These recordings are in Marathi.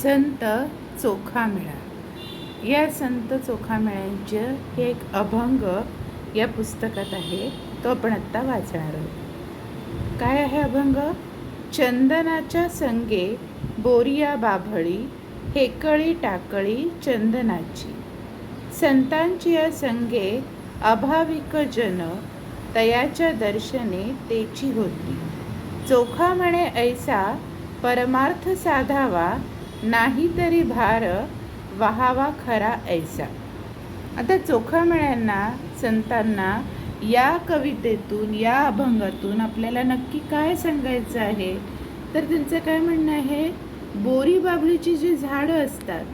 संत चोखामेळा. या संत चोखामेळ्यांचे हे एक अभंग या पुस्तकात आहे, तो आपण आत्ता वाचणार आहोत. काय आहे अभंग? चंदनाच्या संगे बोरिया बाभळी, हेकळी टाकळी चंदनाची. संतांची या संगे अभाविक जन, तयाच्या दर्शने तेची होती. चोखा म्हणे ऐसा परमार्थ साधावा, नाही तरी भार वहावा खरा ऐसा. आता चोखामेळ्यांना, संतांना या कवितेतून, या अभंगातून आपल्याला नक्की काय सांगायचं आहे? तर त्यांचं काय म्हणणं आहे, बोरी बाभळीची जी झाडं असतात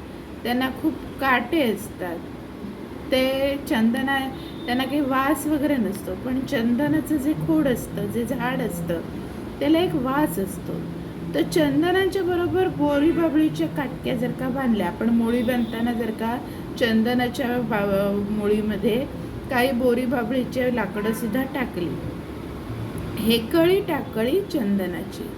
त्यांना खूप काटे असतात. ते त्यांना काही वास वगैरे नसतो, पण चंदनाचं जे खोड असतं, जे झाड असतं, त्याला एक वास असतो. तर चंदनाच्या बरोबर बोरी बाभळीच्या काटक्या जर का बांधल्या, आपण मोळी बांधताना जर का चंदनाच्या मोळीमध्ये काही बोरी बाभळीचे लाकडंसुद्धा टाकली, हेकळी टाकळी चंदनाची.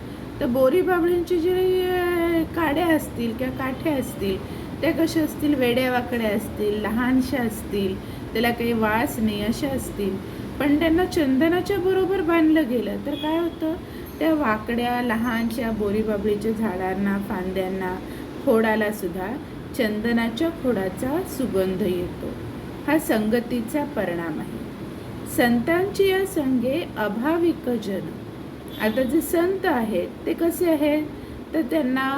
तर बोरी बाभळींची जे काड्या असतील किंवा काठ्या असतील, त्या कशा असतील? वेड्या वाकड्या असतील, लहानशा असतील, त्याला काही वास नाही अशा असतील. पण त्यांना चंदनाच्या बरोबर बांधलं गेलं तर काय होतं? त्या वाकड्या लहानशा बोरी बाभळीच्या झाडांना, फांद्यांना, खोडाला सुद्धा चंदनाच्या खोडाचा सुगंध येतो. हा संगतीचा परिणाम आहे. संतांची या संगे अभाविक जन. आता जे संत आहेत ते कसे आहेत? तर त्यांना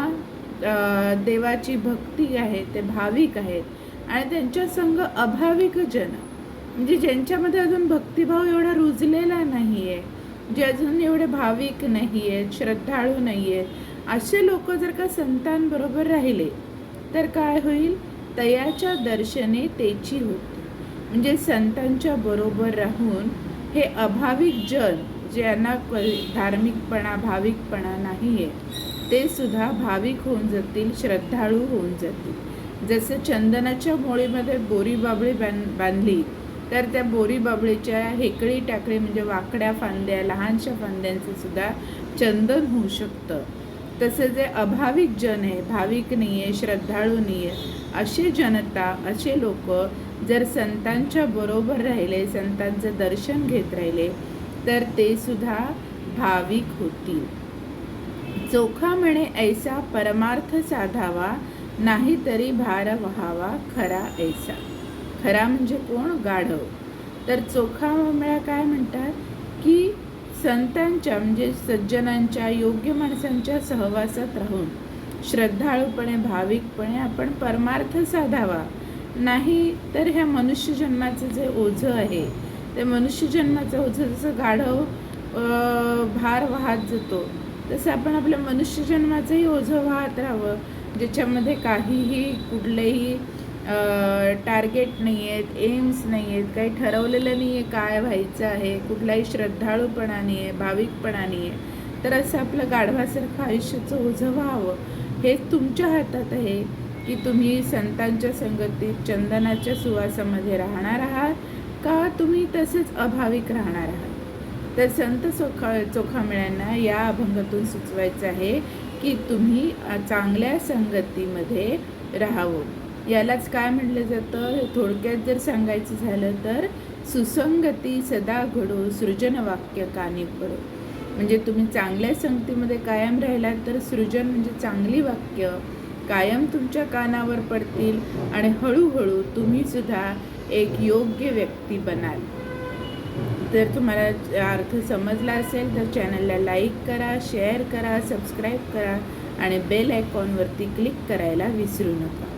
देवाची भक्ती आहे, ते भाविक आहेत आणि त्यांच्या संग अभाविक जन, म्हणजे ज्यांच्यामध्ये अजून भक्तिभाव एवढा रुजलेला नाही आहे, जे अजून एवढे भाविक नाही आहेत, श्रद्धाळू नाही आहेत, असे लोक जर का संतांबरोबर राहिले तर काय होईल? तयाच्या दर्शने तेची होती. म्हणजे संतांच्या बरोबर राहून हे अभाविक जन, ज्यांना धार्मिकपणा, भाविकपणा नाही आहे, ते सुद्धा भाविक होऊन जातील, श्रद्धाळू होऊन जातील. जसं चंदनाच्या मोळीमध्ये बोरी बाभळी बांधली तर त्या बोरी बाभळीच्या हेकळी टाकळी म्हणजे वाकड्या फांद्या, लहानशा फांद्यांचं सुद्धा चंदन होऊ शकतं. तसं जे अभाविक जन आहे, भाविक नाही आहे, श्रद्धाळू नाही आहे, असे जनता, असे लोक जर संतांच्या बरोबर राहिले, संतांचं दर्शन घेत राहिले तर ते सुद्धा भाविक होतील. चोखा म्हणे ऐसा परमार्थ साधावा, नाही तरी भार वहावा खरा ऐसा. खरा म्हणजे कोण? गाढव. तर चोखामेळा काय म्हणतात की संतांच्या म्हणजे सज्जनांच्या, योग्य माणसांच्या सहवासात राहून श्रद्धाळूपणे, भाविकपणे आपण परमार्थ साधावा. नाही तर ह्या मनुष्यजन्माचं जे ओझं आहे, ते मनुष्यजन्माचं ओझं जसं गाढव भार वाहत जातो, तसं आपण आपल्या मनुष्यजन्माचंही ओझं वाहत राहावं, ज्याच्यामध्ये काहीही कुठलेही टार्गेट नाही आहेत, एम्स नाही आहेत, काही ठरवलेलं नाही आहे काय व्हायचं आहे, कुठलाही श्रद्धाळूपणा नाही आहे, भाविकपणा नाही आहे. तर असं आपलं गाढवासारखं आयुष्याचं ओझं व्हावं. हे तुमच्या हातात आहे की तुम्ही संतांच्या संगतीत, चंदनाच्या सुवासामध्ये राहणार आहात का तुम्ही तसेच अभाविक राहणार आहात. तर संत चोखामेळ्यांना या अभंगातून सुचवायचं आहे की तुम्ही चांगल्या संगतीमध्ये राहावं. यालाच काय म्हटलं जातं? थोडक्यात जर सांगायचं झालं तर सुसंगती सदा घडो, सृजन वाक्य कानी पडो. म्हणजे तुम्ही चांगल्या संगतीमध्ये कायम राहिलात तर सृजन म्हणजे चांगली वाक्य कायम तुमच्या कानावर पडतील आणि हळूहळू तुम्ही सुद्धा एक योग्य व्यक्ती बनाल. जर तुम्हाला अर्थ समजला असेल तर चॅनलला लाईक करा, शेअर करा, सबस्क्राईब करा आणि बेल आयकॉनवरती क्लिक करायला विसरू नका.